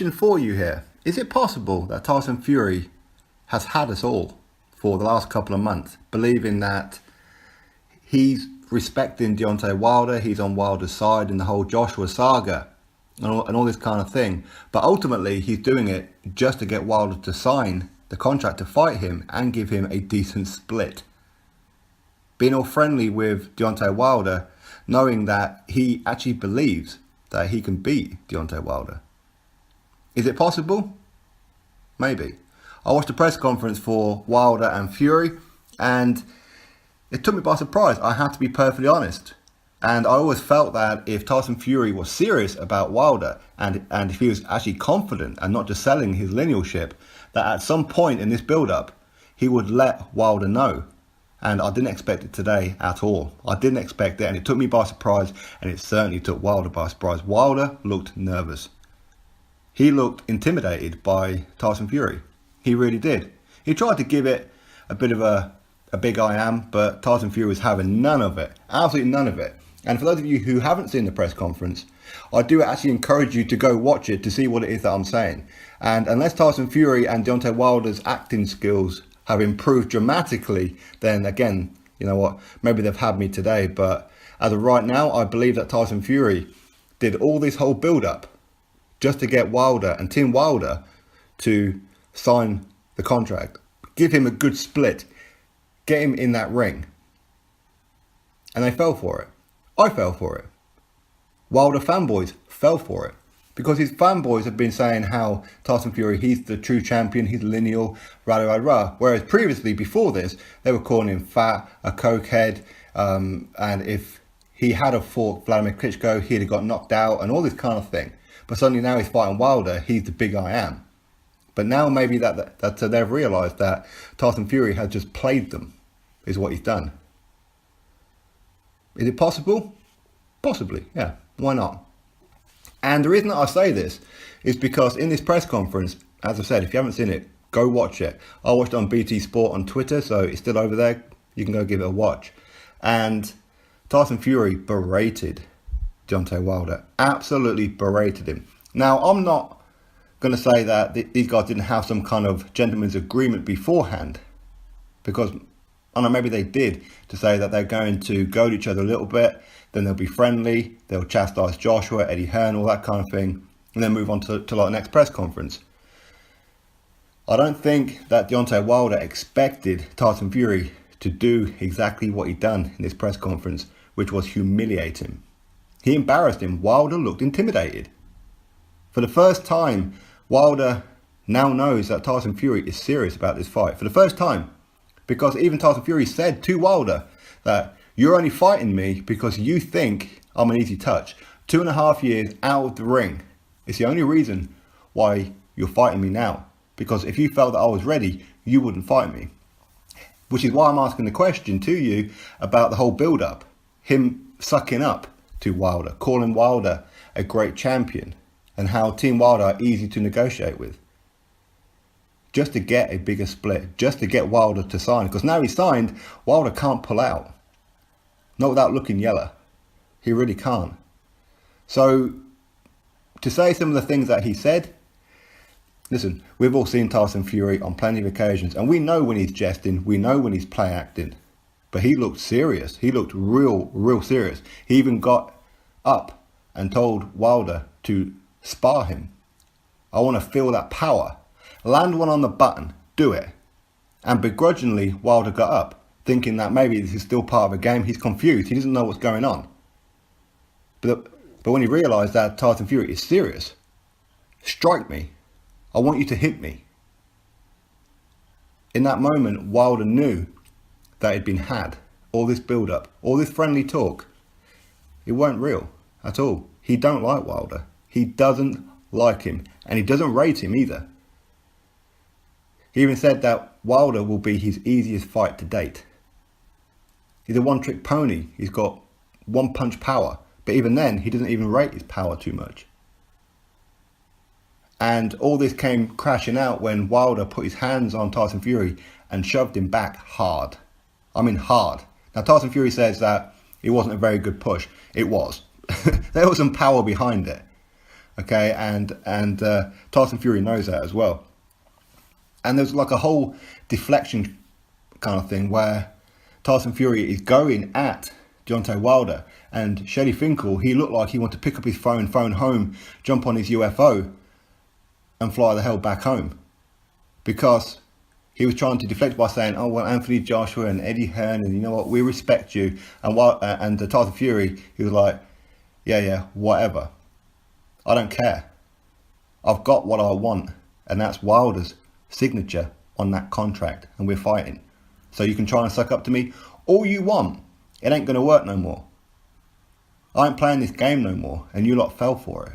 question for you here. Is it possible that Tyson Fury has had us all for the last couple of months believing that he's respecting Deontay Wilder, he's on Wilder's side in the whole Joshua saga and all this kind of thing, but ultimately he's doing it just to get Wilder to sign the contract to fight him and give him a decent split? Being all friendly with Deontay Wilder, knowing that he actually believes that he can beat Deontay Wilder. Is it possible? Maybe. I watched a press conference for Wilder and Fury, and it took me by surprise. I have to be perfectly honest. And I always felt that if Tyson Fury was serious about Wilder, and if he was actually confident and not just selling his linealship, that at some point in this build-up, he would let Wilder know. And I didn't expect it today at all. I didn't expect it, and it took me by surprise, and it certainly took Wilder by surprise. Wilder looked nervous. He looked intimidated by Tyson Fury. He really did. He tried to give it a bit of a big I am, but Tyson Fury was having none of it. Absolutely none of it. And for those of you who haven't seen the press conference, I do actually encourage you to go watch it to see what it is that I'm saying. And unless Tyson Fury and Deontay Wilder's acting skills have improved dramatically, then again, you know what, maybe they've had me today. But as of right now, I believe that Tyson Fury did all this whole build-up just to get Wilder and Team Wilder to sign the contract, give him a good split, get him in that ring. And they fell for it. I fell for it. Wilder fanboys fell for it. Because his fanboys have been saying how Tyson Fury, he's the true champion, he's lineal, rah. Whereas previously, before this, they were calling him fat, a cokehead, and if he had have fought Vladimir Klitschko, he'd have got knocked out and all this kind of thing. But suddenly now he's fighting Wilder, he's the big I am. But now maybe that they've realised that Tyson Fury has just played them, is what he's done. Is it possible? Possibly, yeah. Why not? And the reason that I say this is because in this press conference, as I said, if you haven't seen it, go watch it. I watched it on BT Sport on Twitter, so it's still over there. You can go give it a watch. And Tyson Fury berated Deontay Wilder. Absolutely berated him. Now, I'm not going to say that these guys didn't have some kind of gentleman's agreement beforehand. Because, I don't know, maybe they did, to say that they're going to go to each other a little bit, then they'll be friendly, they'll chastise Joshua, Eddie Hearn, all that kind of thing, and then move on to like the next press conference. I don't think that Deontay Wilder expected Tyson Fury to do exactly what he'd done in this press conference, which was humiliate him. He embarrassed him. Wilder looked intimidated. For the first time, Wilder now knows that Tyson Fury is serious about this fight. For the first time. Because even Tyson Fury said to Wilder that you're only fighting me because you think I'm an easy touch. 2.5 years out of the ring. It's the only reason why you're fighting me now. Because if you felt that I was ready, you wouldn't fight me. Which is why I'm asking the question to you about the whole build-up. Him sucking up to Wilder, calling Wilder a great champion, and how Team Wilder are easy to negotiate with. Just to get a bigger split, just to get Wilder to sign. Because now he's signed, Wilder can't pull out. Not without looking yellow. He really can't. So, to say some of the things that he said, listen, we've all seen Tyson Fury on plenty of occasions, and we know when he's jesting, we know when he's play acting. But he looked serious. He looked real serious. He even got up and told Wilder to spar him. I want to feel that power. Land one on the button. Do it. And begrudgingly, Wilder got up, thinking that maybe this is still part of a game. He's confused. He doesn't know what's going on. But when he realised that Tyson Fury is serious, strike me. I want you to hit me. In that moment, Wilder knew that he'd been had. All this build-up, all this friendly talk, it weren't real at all. He don't like Wilder. He doesn't like him, and he doesn't rate him either. He even said that Wilder will be his easiest fight to date. He's a one-trick pony. He's got one-punch power. But even then, he doesn't even rate his power too much. And all this came crashing out when Wilder put his hands on Tyson Fury and shoved him back hard. I mean hard. Now Tyson Fury says that it wasn't a very good push. It was. There was some power behind it. Okay, and Tyson Fury knows that as well. And there's like a whole deflection kind of thing where Tyson Fury is going at Deontay Wilder, and Shelly Finkel, he looked like he wanted to pick up his phone home, jump on his UFO and fly the hell back home, because he was trying to deflect by saying, oh, well, Anthony Joshua and Eddie Hearn, and you know what, we respect you. And Tyson Fury, he was like, yeah, whatever. I don't care. I've got what I want, and that's Wilder's signature on that contract, and we're fighting. So you can try and suck up to me all you want. It ain't going to work no more. I ain't playing this game no more, and you lot fell for it.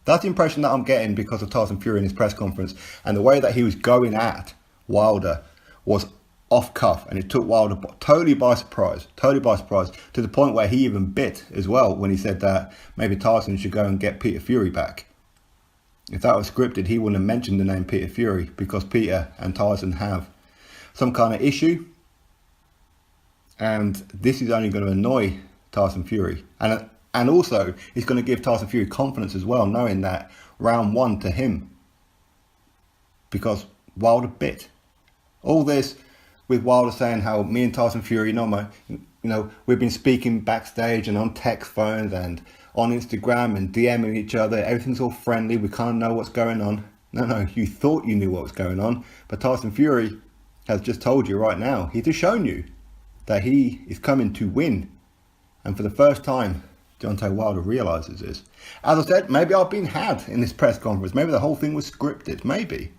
That's the impression that I'm getting because of Tyson Fury in his press conference, and the way that he was going at Wilder was off cuff, and it took Wilder totally by surprise, to the point where he even bit as well when he said that maybe Tyson should go and get Peter Fury back. If that was scripted, he wouldn't have mentioned the name Peter Fury, because Peter and Tyson have some kind of issue, and this is only going to annoy Tyson Fury, and also it's going to give Tyson Fury confidence as well, knowing that round one to him, because Wilder bit. All this with Wilder saying how me and Tyson Fury, we've been speaking backstage and on text phones and on Instagram and DMing each other. Everything's all friendly. We kind of know what's going on. No, you thought you knew what was going on, but Tyson Fury has just told you right now. He's just shown you that he is coming to win, and for the first time, Deontay Wilder realises this. As I said, maybe I've been had in this press conference. Maybe the whole thing was scripted. Maybe.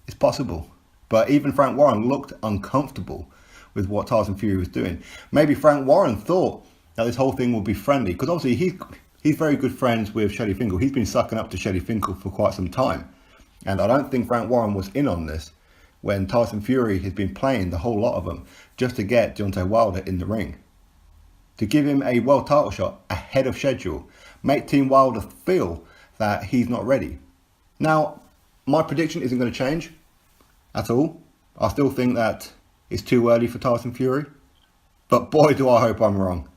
It's possible. But even Frank Warren looked uncomfortable with what Tyson Fury was doing. Maybe Frank Warren thought that this whole thing would be friendly, because obviously he's very good friends with Shelly Finkel. He's been sucking up to Shelly Finkel for quite some time. And I don't think Frank Warren was in on this when Tyson Fury has been playing the whole lot of them just to get Deontay Wilder in the ring, to give him a world title shot ahead of schedule, make Team Wilder feel that he's not ready. Now, my prediction isn't going to change at all. I still think that it's too early for Tyson Fury, but boy, do I hope I'm wrong.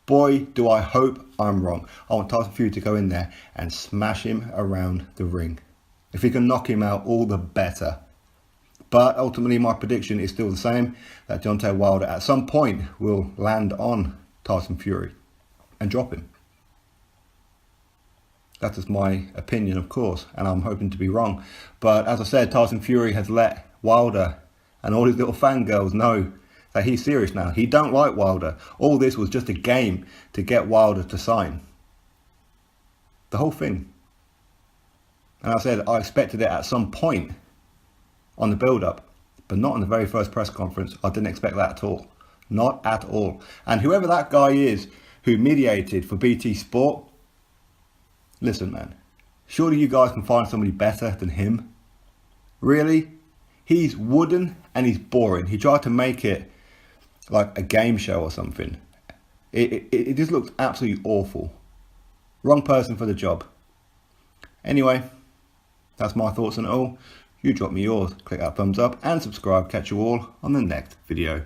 Boy, do I hope I'm wrong. I want Tyson Fury to go in there and smash him around the ring. If he can knock him out, all the better. But ultimately, my prediction is still the same, that Deontay Wilder at some point will land on Tyson Fury and drop him. That is my opinion, of course, and I'm hoping to be wrong. But as I said, Tyson Fury has let Wilder and all his little fangirls know that he's serious now. He don't like Wilder. All this was just a game to get Wilder to sign. The whole thing. And I said I expected it at some point on the build-up, but not on the very first press conference. I didn't expect that at all. Not at all. And whoever that guy is who mediated for BT Sport, listen, man, surely you guys can find somebody better than him. Really? He's wooden and he's boring. He tried to make it like a game show or something. It just looks absolutely awful. Wrong person for the job. Anyway, that's my thoughts on it all. You drop me yours, click that thumbs up and subscribe. Catch you all on the next video.